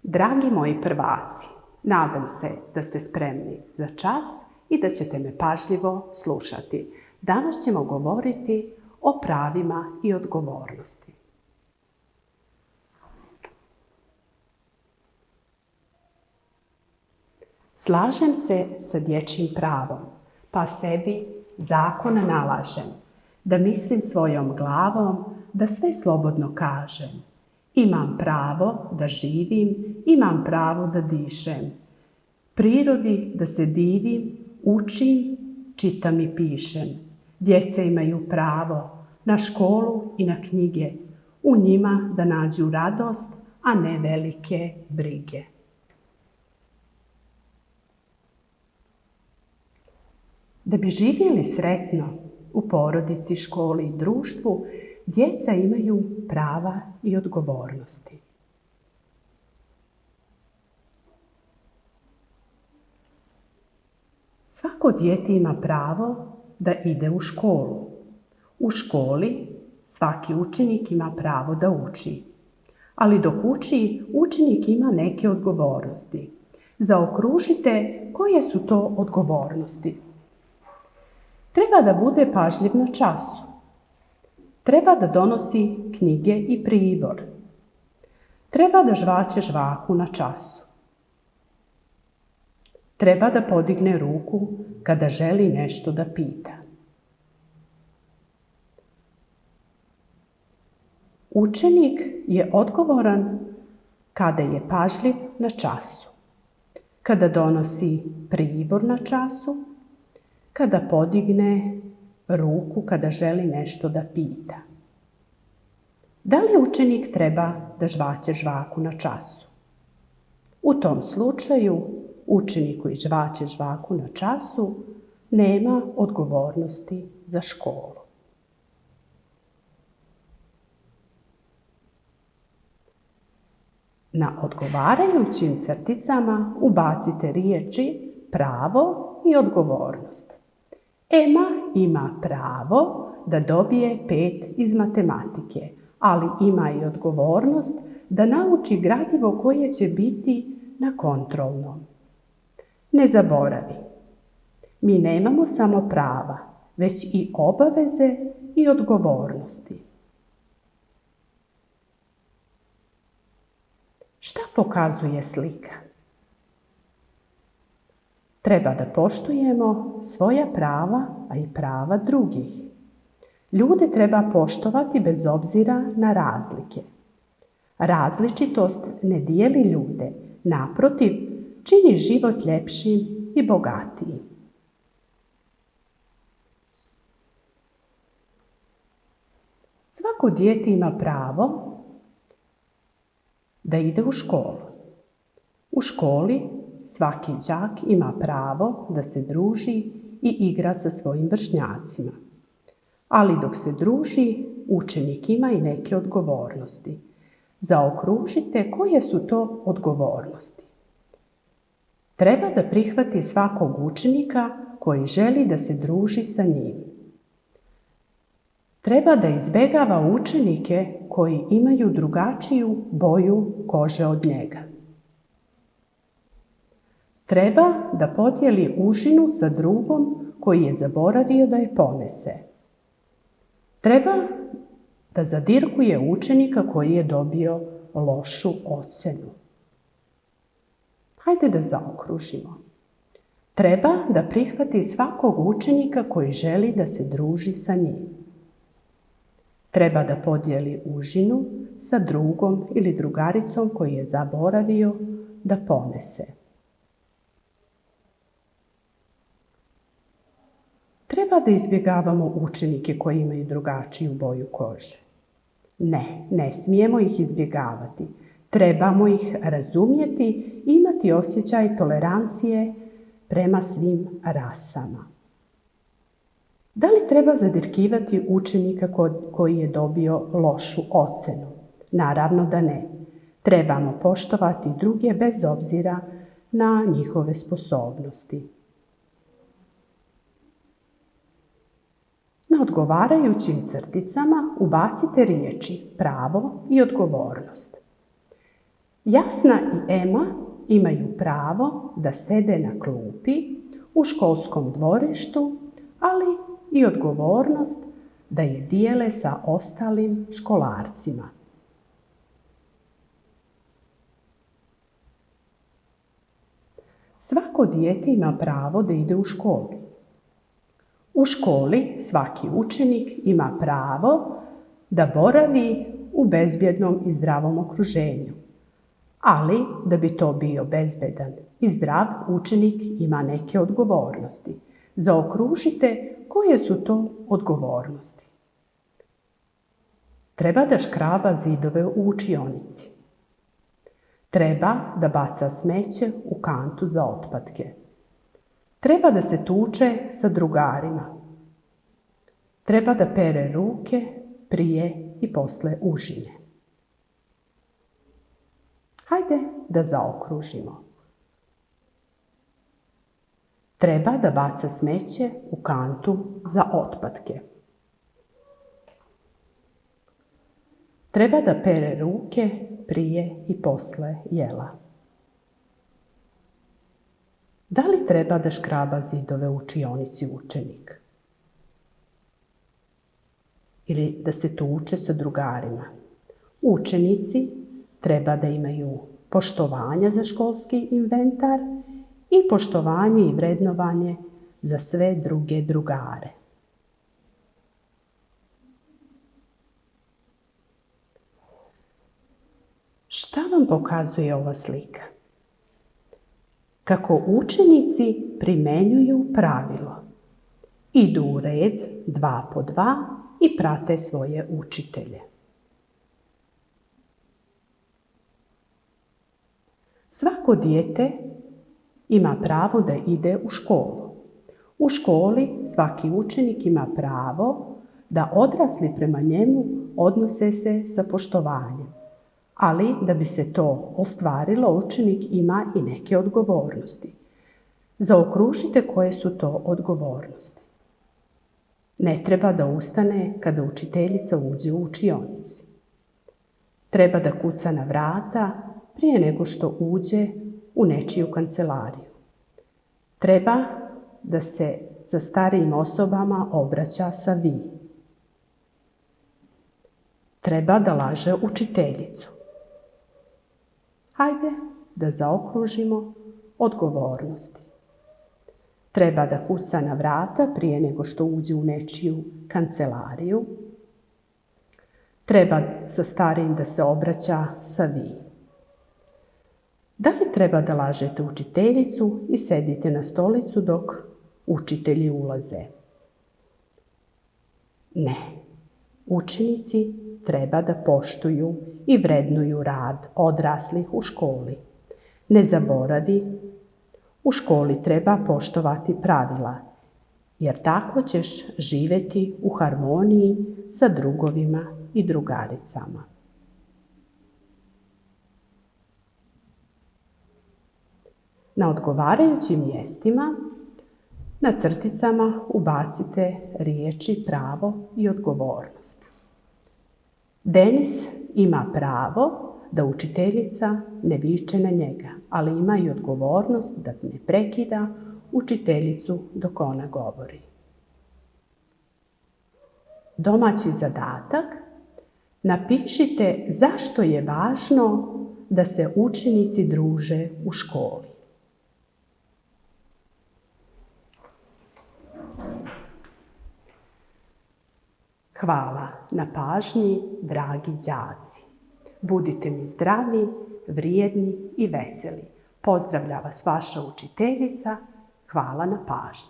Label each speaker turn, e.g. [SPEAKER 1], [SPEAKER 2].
[SPEAKER 1] Dragi moji prvaci, nadam se da ste spremni za čas i da ćete me pažljivo slušati. Danas ćemo govoriti o pravima i odgovornosti. Slažem se sa dječjim pravom, pa sebi zakon nalažem, da mislim svojom glavom, da sve slobodno kažem. Imam pravo da živim, imam pravo da dišem. Prirodi da se divim, učim, čitam i pišem. Djeca imaju pravo na školu i na knjige, u njima da nađu radost, a ne velike brige. Da bi živjeli sretno u porodici, školi i društvu, djeca imaju prava i odgovornosti. Svako dijete ima pravo da ide u školu. U školi svaki učenik ima pravo da uči. Ali dok uči, učenik ima neke odgovornosti. Zaokružite koje su to odgovornosti. Treba da bude pažljiv na času. Treba da donosi knjige i pribor. Treba da žvaće žvaku na času. Treba da podigne ruku kada želi nešto da pita. Učenik je odgovoran kada je pažljiv na času, kada donosi pribor na času, kada podigne ruku kada želi nešto da pita. Da li učenik treba da žvaće žvaku na času? U tom slučaju učenik koji žvaće žvaku na času nema odgovornosti za školu. Na odgovarajućim crticama ubacite riječi pravo i odgovornost. Ema ima pravo da dobije 5 iz matematike, ali ima i odgovornost da nauči gradivo koje će biti na kontrolnom. Ne zaboravi, mi nemamo samo prava, već i obaveze i odgovornosti. Šta pokazuje slika? Treba da poštujemo svoja prava, a i prava drugih. Ljude treba poštovati bez obzira na razlike. Različitost ne dijeli ljude, naprotiv, čini život ljepšim i bogatijim. Svako dijete ima pravo da ide u školu. U školi svaki đak ima pravo da se druži i igra sa svojim vršnjacima. Ali dok se druži, učenik ima i neke odgovornosti. Zaokružite koje su to odgovornosti. Treba da prihvati svakog učenika koji želi da se druži sa njim. Treba da izbegava učenike koji imaju drugačiju boju kože od njega. Treba da podijeli užinu sa drugom koji je zaboravio da je ponese. Treba da zadirkuje učenika koji je dobio lošu ocenu. Hajde da zaokružimo. Treba da prihvati svakog učenika koji želi da se druži sa njim. Treba da podijeli užinu sa drugom ili drugaricom koji je zaboravio da ponese. Treba da izbjegavamo učenike koji imaju drugačiju boju kože. Ne smijemo ih izbjegavati. Trebamo ih razumjeti i imati osjećaj tolerancije prema svim rasama. Da li treba zadirkivati učenika koji je dobio lošu ocenu? Naravno da ne. Trebamo poštovati druge bez obzira na njihove sposobnosti. Na odgovarajućim crticama ubacite riječi pravo i odgovornost. Jasna i Ema imaju pravo da sede na klupi u školskom dvorištu, ali i odgovornost da je dijele sa ostalim školarcima. Svako dijete ima pravo da ide u školu. U školi svaki učenik ima pravo da boravi u bezbjednom i zdravom okruženju. Ali, da bi to bio bezbedan i zdrav, učenik ima neke odgovornosti. Zaokružite koje su to odgovornosti. Treba da škraba zidove u učionici. Treba da baca smeće u kantu za otpatke. Treba da se tuče sa drugarima. Treba da pere ruke prije i posle užine. Hajde da zaokružimo. Treba da baca smeće u kantu za otpatke. Treba da pere ruke prije i posle jela. Da li treba da škraba zidove u učionici učenik? Ili da se tuče sa drugarima? Učenici treba da imaju poštovanja za školski inventar i poštovanje i vrednovanje za sve druge drugare. Šta vam pokazuje ova slika? Kako učenici primenjuju pravilo. Idu u red 2 po 2 i prate svoje učitelje. Svako dijete ima pravo da ide u školu. U školi svaki učenik ima pravo da odrasli prema njemu odnose se sa poštovanjem. Ali da bi se to ostvarilo, učenik ima i neke odgovornosti. Zaokružite koje su to odgovornosti. Ne treba da ustane kada učiteljica uđe u učionicu. Treba da kuca na vrata prije nego što uđe u nečiju kancelariju. Treba da se sa starijim osobama obraća sa vi. Treba da laže učiteljicu. Hajde da zaokružimo odgovornosti. Treba da kuca na vrata prije nego što uđe u nečiju kancelariju. Treba sa starijim da se obraća sa vi. Da li treba da lažete učiteljicu i sedite na stolicu dok učitelji ulaze? Ne. Učenici treba da poštuju i vrednuju rad odraslih u školi. Ne zaboravi, u školi treba poštovati pravila, jer tako ćeš živjeti u harmoniji sa drugovima i drugaricama. Na odgovarajućim mjestima na crticama ubacite riječi pravo i odgovornost. Denis ima pravo da učiteljica ne viče na njega, ali ima i odgovornost da ne prekida učiteljicu dok ona govori. Domaći zadatak: napišite zašto je važno da se učenici druže u školi. Hvala na pažnji, dragi đaci. Budite mi zdravi, vrijedni i veseli. Pozdravlja vas vaša učiteljica. Hvala na pažnji.